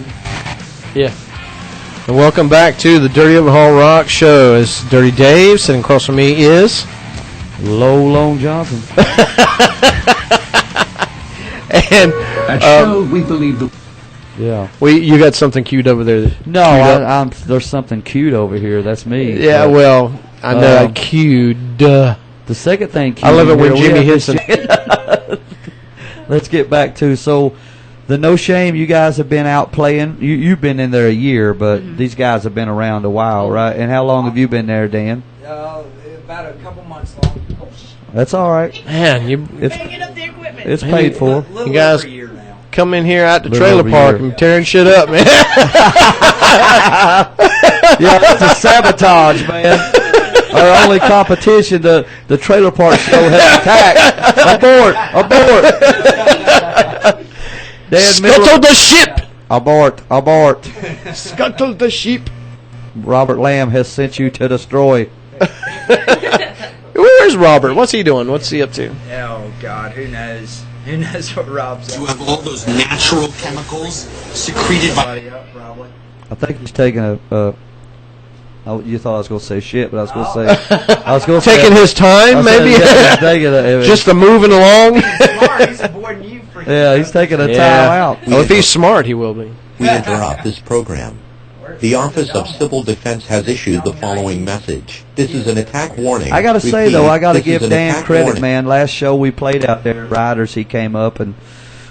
record. Yeah. And welcome back to the Dirty Overhaul Rock Show. It's Dirty Dave. Sitting across from me is Nolan Johnson. And At show, we believe the... Yeah. you got something queued over there. No, there's something cute over here. That's me. Yeah, well, I know I queued. The second thing cute. I love it when Jimmy Henson. Let's get back to, so the No Shame, you guys have been out playing. You've been in there a year, but these guys have been around a while, right? And how long have you been there, Dan? About a couple months long. That's all right. Man, It's paid for. You guys over a year now. come in here out the Little trailer over a park year. and tearing shit up, man. Yeah, that's a sabotage, man. Our only competition, the trailer park show has attacked. Abort! Scuttle the ship! Abort! Scuttle the sheep! Robert Lamb has sent you to destroy. Where's Robert? What's he doing? What's he up to? Oh, God, who knows? Who knows what Rob's You have all those natural chemicals secreted by... probably. I think he's taking a you thought I was going to say shit, but I was going to say... Taking his time, maybe? Just the moving along? Smart, he's avoiding you for Yeah, he's taking a time out. Oh, if he's smart, he will be. We interrupt this program. The Office of Civil Defense has issued the following message. This is an attack warning. I got to say, though, I got to This give is an Dan attack credit, warning. man. Last show we played out there at Riders, he came up, and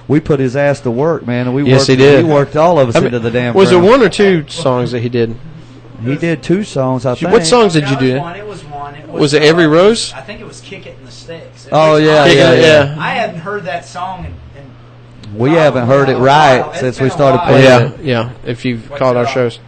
we put his ass to work, man. And Yes, he did. We worked all of us into the damn Was it ground. one or two songs that he did? He did 2 songs, I think. What songs did you do? It was one. Was it Every Rose? I think it was Kick It in the Sticks. Oh, yeah, Kick It, yeah. I hadn't heard that song in We haven't heard it right It's since been we a started while. playing it. Yeah. If you've What's caught it our all? shows.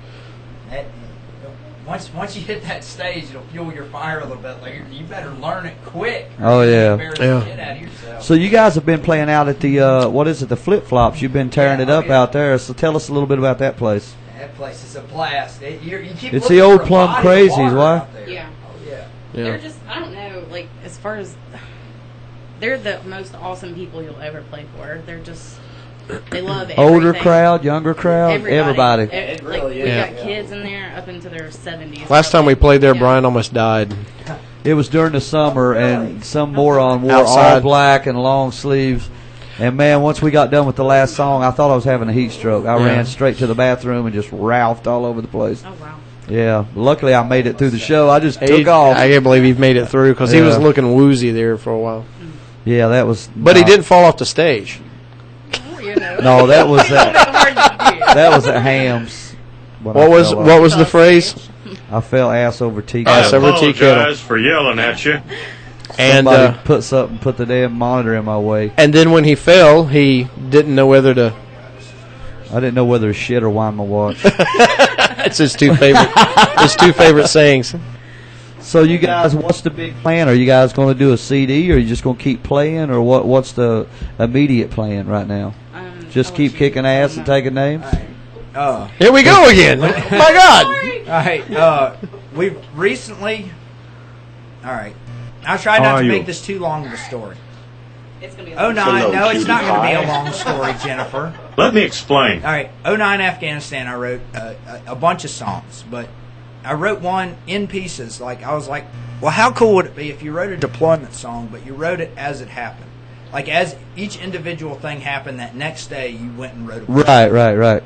Once you hit that stage, it'll fuel your fire a little bit. Like you better learn it quick. Oh, yeah. Embarrass the shit out of yourself. So you guys have been playing out at the, what is it, the Flip Flops. You've been tearing it up out there. So tell us a little bit about that place. That place is a blast. You keep It's looking the old for a Plum body of Crazies, water why? out there. Yeah. Oh, yeah. They're just, I don't know, like, as far as, they're the most awesome people you'll ever play for. They're just, they love everything. Older crowd, younger crowd, everybody. It really We is. got kids in there up into their 70s. Last time we played there, Yeah. Brian almost died. It was during the summer, and some moron wore all Outside. black and long sleeves. And, man, once we got done with the last song, I thought I was having a heat stroke. I ran straight to the bathroom and just ralphed all over the place. Oh, wow. Yeah. Luckily, I made it through the show. I just took off. I can't believe he made it through because he Yeah. was looking woozy there for a while. Yeah, that was... But he didn't fall off the stage. You know. No, that was Hard to do. that was at Hams. when I What was fell off. what was the phrase? I fell ass over tea Ass kettle. over tea kettle. apologize for yelling at you. And Somebody put the damn monitor in my way. and then when he fell, he didn't know whether to. I didn't know whether to shit or wind my watch. It's his two favorite sayings. So you guys, what's the big plan? Are you guys going to do a CD, or are you just going to keep playing, or what's the immediate plan right now? Just keep kicking ass and taking names? Here we go again. My God. All right. We've recently. All right. I'll try not to make this too long of a story. It's going to be Oh, nine. No, it's not going to be a long story, Jennifer. Let me explain. All right. 09 Afghanistan, I wrote a bunch of songs, but I wrote one in pieces. Like, I was like, well, how cool would it be if you wrote a deployment song, but you wrote it as it happened? Like, as each individual thing happened, that next day you went and wrote a Right.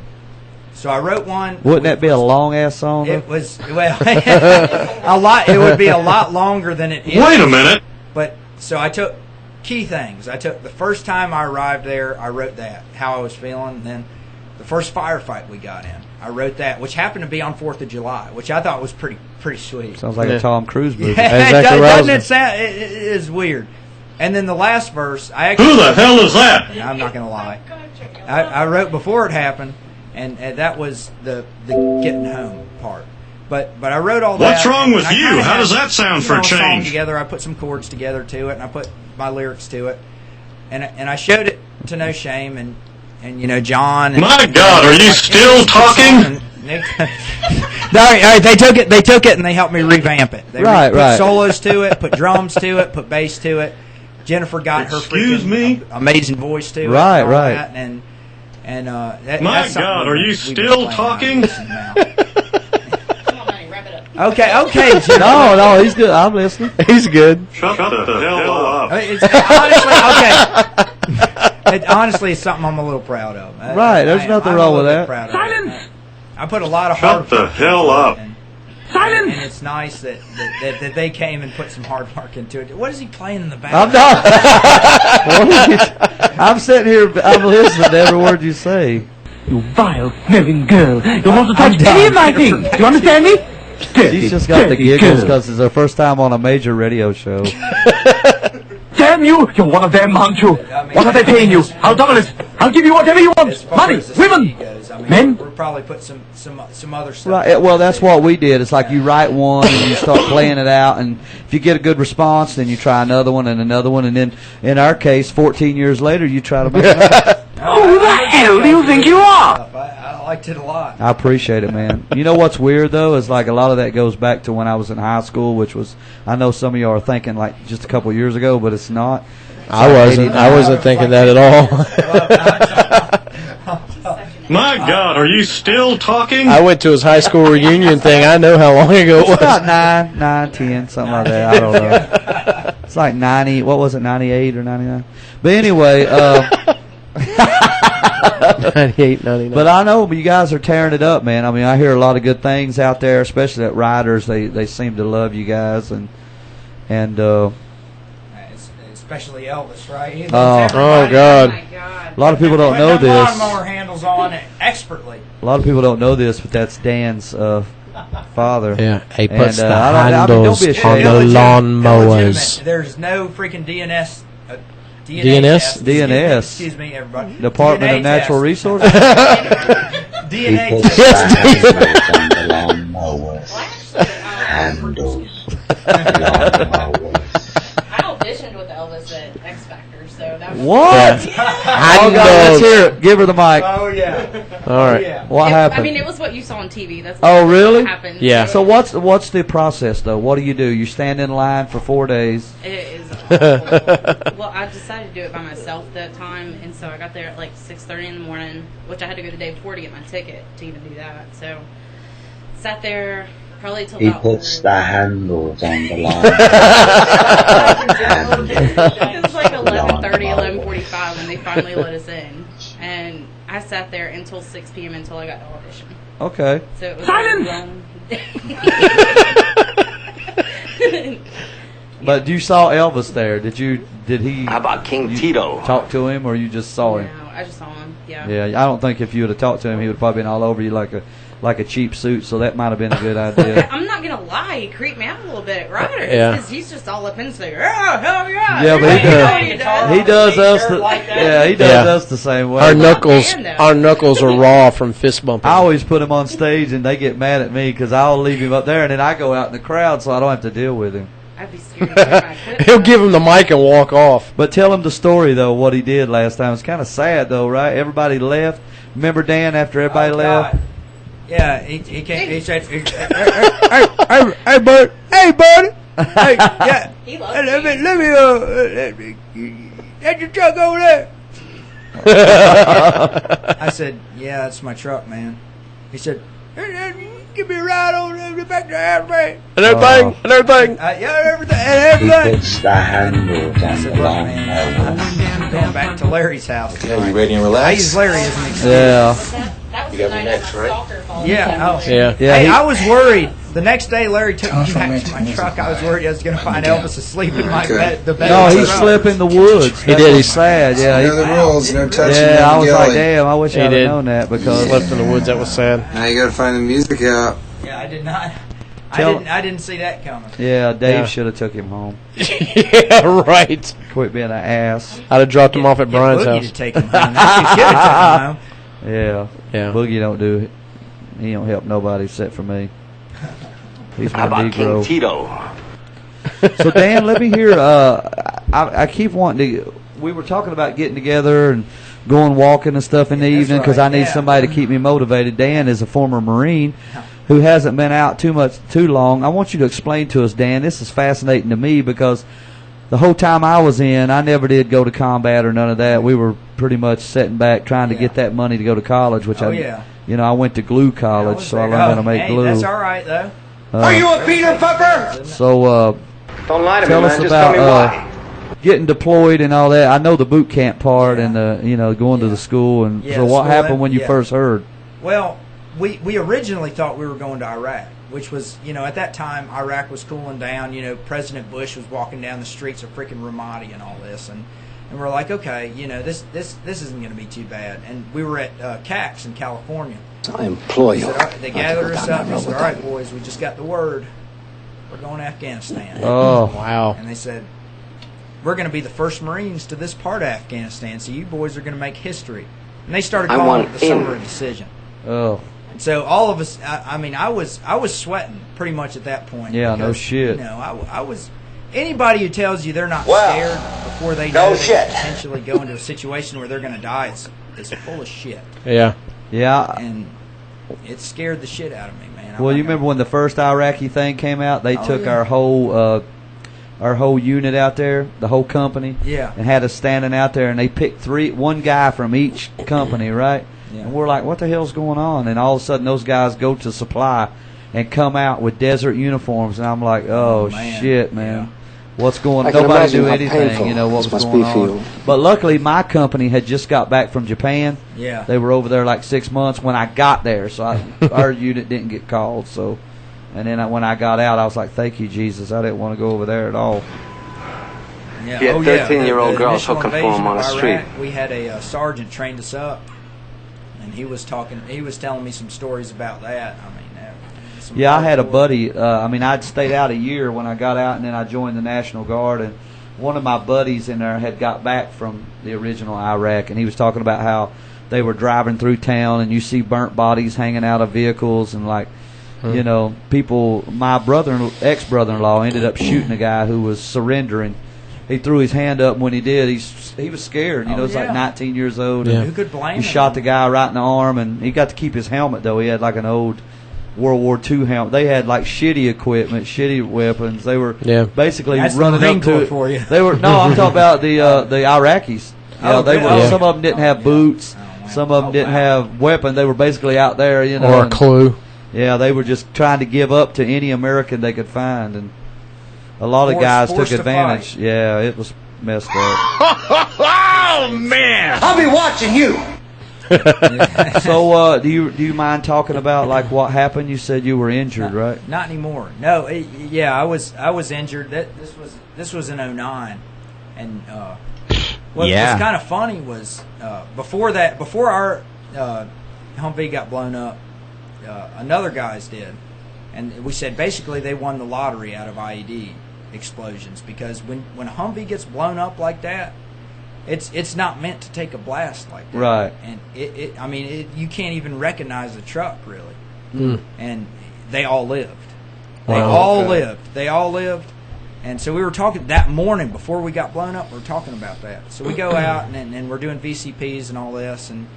So I wrote one. Wouldn't that be a long-ass song, though? It was, well, a lot. It would be a lot longer than it is. Wait a minute. But, so I took key things. I took the first time I arrived there, I wrote that, how I was feeling. And then the first firefight we got in, I wrote that, which happened to be on 4th of July, which I thought was pretty sweet. Sounds like a Tom Cruise movie. Exactly Doesn't it sound? It is weird. And then the last verse, I actually. Who the hell is that? I'm not going to lie. I wrote before it happened, and that was the getting home part. But I wrote all that. What's wrong and with I you? kinda How had, does that sound for a a song change? together. I put some chords together to it, and I put my lyrics to it, and I showed it to No Shame and you know John. And, My God, are you still talking? No, they took it and they helped me revamp it. They Right. put solos to it, put drums to it, put bass to it. Jennifer got her Excuse freaking me? amazing voice to it. Right, and all right. that, And My that's something God, we- are you we've still been playing talking? on this now. Come on, honey, wrap it up. Okay, Jimmy. No, he's good. I'm listening. He's good. Shut the hell up. It's honestly okay. Honestly, it's something I'm a little proud of. Right, there's nothing I'm wrong a with little that. bit proud of Silence! it. I put a lot of Shut hard the work hell into it, up. And it's nice that they came and put some hard work into it. What is he playing in the back? I'm not. I'm sitting here. I'm listening to every word you say. You vile, smelling girl. You want to touch done. any of my things. You understand me? She's just got the giggles because it's her first time on a major radio show. Damn you! You're one of them, aren't you? What are they paying you? I'll double it. I'll give you whatever you As want. far Money, as the CD women, goes, I mean, men. We'll probably put some other stuff. Right. Well, that's what we did. It's like you write one and you start playing it out, and if you get a good response, then you try another one, and then in our case, 14 years later, you try to make it up. Who the hell do you think you are? I liked it a lot. I appreciate it, man. You know what's weird though is like a lot of that goes back to when I was in high school, which was I know some of you are thinking like just a couple of years ago, but it's not. I wasn't thinking that at all. My God, are you still talking? I went to his high school reunion thing. I know how long ago it It's was. about 9, 10, something like that. I don't know. It's like 90. What was it? 98 or 99? But anyway. 98, 99. But I know you guys are tearing it up, man. I mean, I hear a lot of good things out there, especially at Riders. They seem to love you guys, and Especially Elvis, right? He Oh. loves Oh, everybody. God. Oh my God. a lot of people don't know Put them this. lawnmower handles on it expertly. A lot of people don't know this, but that's Dan's father. Yeah, he puts And, the I don't handles be on ashamed. the Illegitimate. lawnmowers. There's no freaking DNS. DNS? DNS. Excuse me, everybody. Department DNA of Natural test. Resources. DNA He test. puts the handles on the lawnmowers. I auditioned with Elvis at X Factor, so that was What? Oh, God, let's hear it. Give her the mic. Oh yeah. All right. Yeah. What happened? I mean, it was what you saw on TV. That's Oh, really? What happened. Yeah. So what's the process though? What do? You stand in line for 4 days. It is awful. Well, I decided to do it by myself that time, and so I got there at like 6:30 in the morning, which I had to go the day before to get my ticket to even do that. So sat there probably till He about puts the handles on the lawnmowers. it was like 11:30, 11:45 when they finally let us in, and I sat there until 6 p.m. until I got to audition. Okay. So it was Silence! But you saw Elvis there. Did he? How about King Tito? Talk to him, or you just saw him? No, I just saw him. Yeah. Yeah, I don't think if you would have talked to him, he would have probably been all over you like a cheap suit. So that might have been a good idea. I'm not gonna lie, he creeped me out a little bit at Riders Yeah. because he's just all up in there. Oh, hell yeah! Yeah, but he You know does. he does. He does us. Like that. Yeah, he does Yeah. us the same way. Our knuckles are raw from fist bumping. I always put him on stage, and they get mad at me because I'll leave him up there, and then I go out in the crowd, so I don't have to deal with him. I'd be scared to wear my equipment. He'll give him the mic and walk off. But tell him the story though, what he did last time. It's kind of sad though, right? Everybody left. Remember Dan after everybody Oh, left? God. Yeah, he came. He said, "Hey, bud, hey, yeah, He loves let me. me, that's your truck over there." I said, "Yeah, that's my truck, man." He said, "Give me a ride over there back to the house, man." And everything. Yeah, everything, and He everything. puts the handles I on said, the "Look, man, lawnmowers. I'm going back to Larry's house." Okay, you ready and I relax? use Larry as an excuse. Yeah. That was You the got me night next, of my right? stalker fall. Yeah. Oh. Yeah. Yeah. Hey, he- I was worried. The next day, Larry took me back to my truck. I was worried I was going to find Elvis asleep in my bed. The bed. No, of he the truck. slept in the woods. He That did. was sad. Yeah. You know the rules, no touching, Yeah, no I was like, yelling. damn, I wish He I'd have did. known that because Slept in the woods. That was sad. Now you gotta find the music out. Yeah, I did not. Tell- I didn't see that coming. yeah, Dave Yeah. should have took him home. Yeah, right. Quit being an ass. I'd have dropped him off at Get Brian's Boogie house. to take him home. That's who should have taken him home. Yeah. Yeah. Boogie don't do it. He don't help nobody except for me. He's my How about King Negro. Tito? So Dan, let me hear. I keep wanting to. We were talking about getting together and going walking and stuff in the That's evening because right, I need yeah. somebody to keep me motivated. Dan is a former Marine who hasn't been out too long. I want you to explain to us, Dan. This is fascinating to me because the whole time I was in, I never did go to combat or none of that. We were pretty much sitting back trying to get that money to go to college, which I went to glue college, so I learned how to make glue. That's all right though. Are you a Peter Puffer? So Don't lie to me, tell man. us Just about tell me why. getting deployed and all that. I know the boot camp part and the going to the school, and so what happened when you first heard? Well, we originally thought we were going to Iraq, which was, at that time Iraq was cooling down. President Bush was walking down the streets of freaking Ramadi and all this, and we're like, okay, this isn't going to be too bad. And we were at CAX in California. I implore you. They gathered us up and they said, all right, boys, we just got the word. We're going to Afghanistan. Oh, wow. And they said, we're going to be the first Marines to this part of Afghanistan, so you boys are going to make history. And they started calling it the Summer of Decision. Oh. And so all of us, I was sweating pretty much at that point. Yeah, because, no shit. I was. Anybody who tells you they're not scared before they know they potentially go into a situation where they're going to die is full of shit. Yeah. Yeah. And it scared the shit out of me, man. Well, you remember when the first Iraqi thing came out? They took our whole unit out there, the whole company, and had us standing out there, and they picked one guy from each company, right? Yeah. And we're like, what the hell's going on? And all of a sudden, those guys go to supply and come out with desert uniforms, and I'm like, oh shit, man. Yeah. What's going on? Nobody knew anything, what was going on. But luckily, my company had just got back from Japan. Yeah. They were over there like 6 months when I got there, so our unit didn't get called. So, and then when I got out, I was like, thank you, Jesus. I didn't want to go over there at all. Yeah. You had 13-year-old girls hooking for him on the street. We had a sergeant trained us up, and he was telling me some stories about that. I had a buddy. I'd stayed out a year when I got out, and then I joined the National Guard. And one of my buddies in there had got back from the original Iraq, and he was talking about how they were driving through town, and you see burnt bodies hanging out of vehicles, and people. My ex-brother-in-law ended up shooting a guy who was surrendering. He threw his hand up, and when he did, he was scared. He was like 19 years old. Yeah. Who could blame him? He shot the guy right in the arm, and he got to keep his helmet though. He had like an old World War II helmet. They had like shitty equipment, shitty weapons. They were basically running up to it. For you. They were I'm talking about the Iraqis. Some of them didn't have boots. Some of them didn't have weapons. They were basically out there, or a clue. Yeah, they were just trying to give up to any American they could find, and a lot of guys took advantage. Yeah, it was messed up. Oh man! I'll be watching you. So, do you mind talking about like what happened? You said you were injured, right? Not anymore. No, I was injured. This was in 2009, and what was kind of funny was before our Humvee got blown up, another guy's did, and we said basically they won the lottery out of IED explosions, because when a Humvee gets blown up like that, it's not meant to take a blast like that. Right. And you can't even recognize the truck, really. And they all lived. They all lived. And so we were talking that morning before we got blown up, we were talking about that. So we go out and we're doing VCPs and all this, and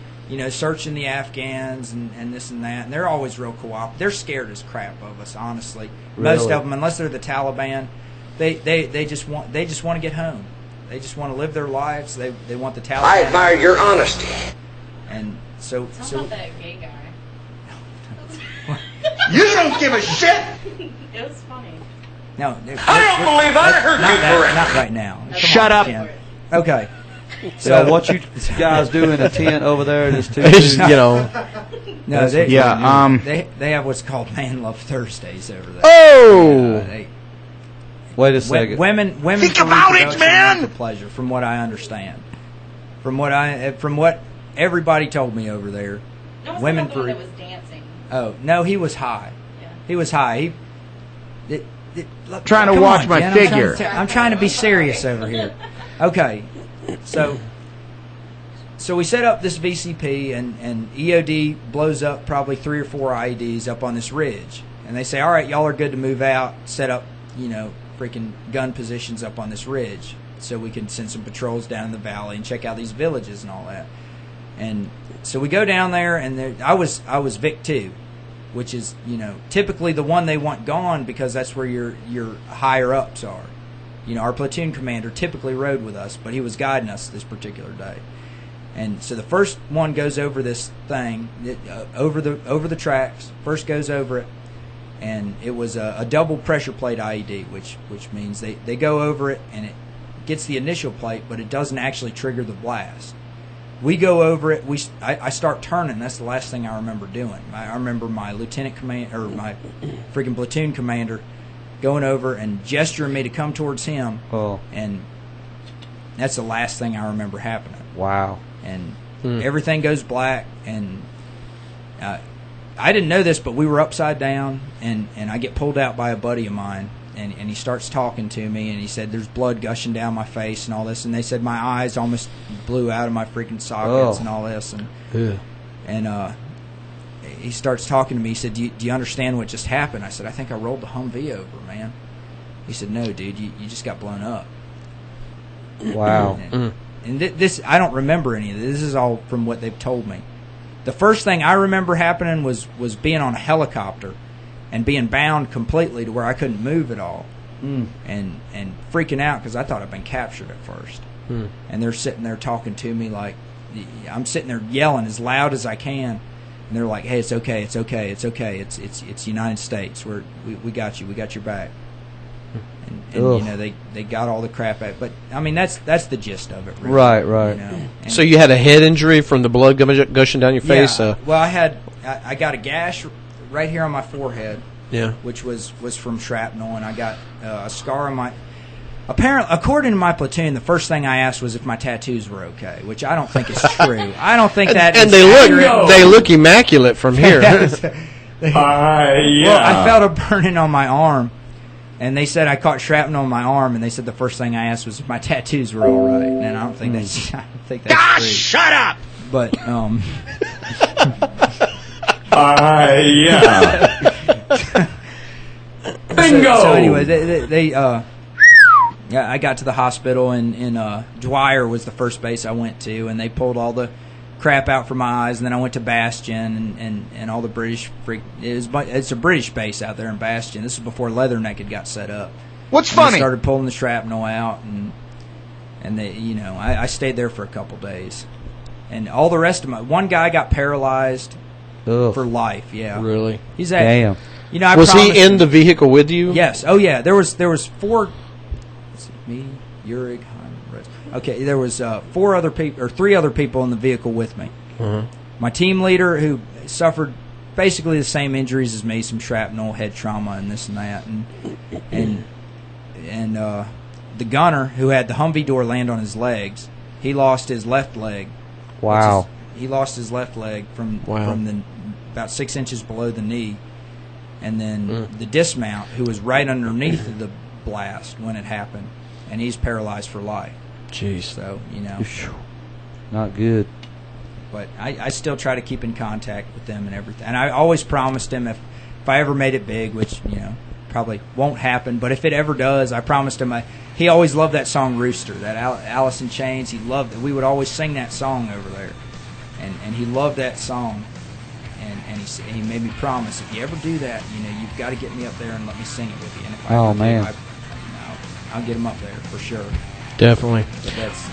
searching the Afghans and this and that. And they're always real cooperative. They're scared as crap of us, honestly. Really? Most of them, unless they're the Taliban, they just want to get home. They just want to live their lives. They want the Taliban. I admire your honesty. And so about that gay guy. You don't give a shit. It was funny. No, I don't believe I heard you correct. Not right now. Shut up. Ken. Okay. So what you guys do in a tent over there? Just two No, they have what's called Man Love Thursdays over there. Oh. Wait a second. Women think about it, man. For pleasure, from what I understand, from what everybody told me over there, No, women for that was dancing. Oh no, he was high. Yeah. He was high. Look, trying to watch my figure. I'm trying to be serious over here. Okay, so we set up this VCP, and EOD blows up probably 3 or 4 IEDs up on this ridge, and they say, all right, y'all are good to move out, set up, freaking gun positions up on this ridge so we can send some patrols down in the valley and check out these villages and all that. And so we go down there, and I was Vic 2, which is typically the one they want gone, because that's where your higher ups are. our platoon commander typically rode with us, but he was guiding us this particular day. And so the first one goes over this thing, over the tracks. First goes over it, and it was a double pressure plate IED, which means they go over it and it gets the initial plate, but it doesn't actually trigger the blast. We go over it. I start turning. That's the last thing I remember doing. I remember my lieutenant commander, or my freaking platoon commander, going over and gesturing me to come towards him. Oh. And that's the last thing I remember happening. Wow. And everything goes black, and I didn't know this, but we were upside down, and I get pulled out by a buddy of mine, and he starts talking to me, and he said there's blood gushing down my face and all this, and they said my eyes almost blew out of my freaking sockets and all this, and he starts talking to me. He said, do you understand what just happened? I said, I think I rolled the Humvee over, man. He said, no, dude, you just got blown up. Wow. And this, I don't remember any of this. This is all from what they've told me. The first thing I remember happening was being on a helicopter and being bound completely to where I couldn't move at all, and freaking out because I thought I'd been captured at first. And they're sitting there talking to me like, I'm sitting there yelling as loud as I can, and they're like, "Hey, it's okay, it's okay, it's okay. It's United States. We got you. We got your back." And they got all the crap out. But I mean, that's the gist of it, really. Right. So you had a head injury from the blood gushing down your face. Yeah. Well, I got a gash right here on my forehead. Yeah. Which was from shrapnel, and I got a scar on my. Apparently, according to my platoon, the first thing I asked was if my tattoos were okay, which I don't think is true. I don't think that. And they look immaculate from here. Well, I felt a burning on my arm. And they said I caught shrapnel on my arm, and they said the first thing I asked was if my tattoos were all right. And I don't think that's. I don't think that's true. Shut up! But Bingo. So anyway, they I got to the hospital, and DOHRS was the first base I went to, and they pulled all the crap out from my eyes, and then I went to Bastion and all the British it's a British base out there in Bastion. This is before Leatherneck had got set up. What's and funny? They started pulling the shrapnel out, and they, I stayed there for a couple days, and all the rest of one guy got paralyzed for life. Yeah, really? He's actually, damn. Was he in the vehicle with you? Yes. Oh yeah. There was 4. Me, Yurig. Okay, there was 4 other people or 3 other people in the vehicle with me. My team leader, who suffered basically the same injuries as me, some shrapnel, head trauma, and this and that, and the gunner, who had the Humvee door land on his legs, he lost his left leg. Wow. He lost his left leg from the about 6 inches below the knee, and then the dismount, who was right underneath the blast when it happened, and he's paralyzed for life. Jeez. So, not good. But I still try to keep in contact with them and everything. And I always promised him if I ever made it big, which, probably won't happen, but if it ever does, I promised him. He always loved that song Rooster, that Alice in Chains. He loved it. We would always sing that song over there. And he loved that song. And he made me promise, if you ever do that, you've got to get me up there and let me sing it with you. And if I man. I'll get him up there for sure. Definitely. But that's,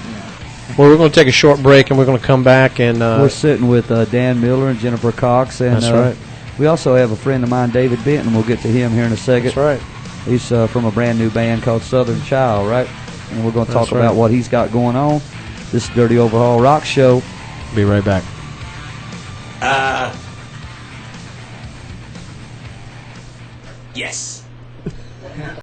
Well, we're going to take a short break, and we're going to come back. And we're sitting with Dan Miller and Jennifer Cox. And, that's right. We also have a friend of mine, David Benton. We'll get to him here in a second. That's right. He's from a brand new band called Southern Child, right? And we're going to talk about what he's got going on. This is Dirty Overhaul Rock Show. Be right back. Yes.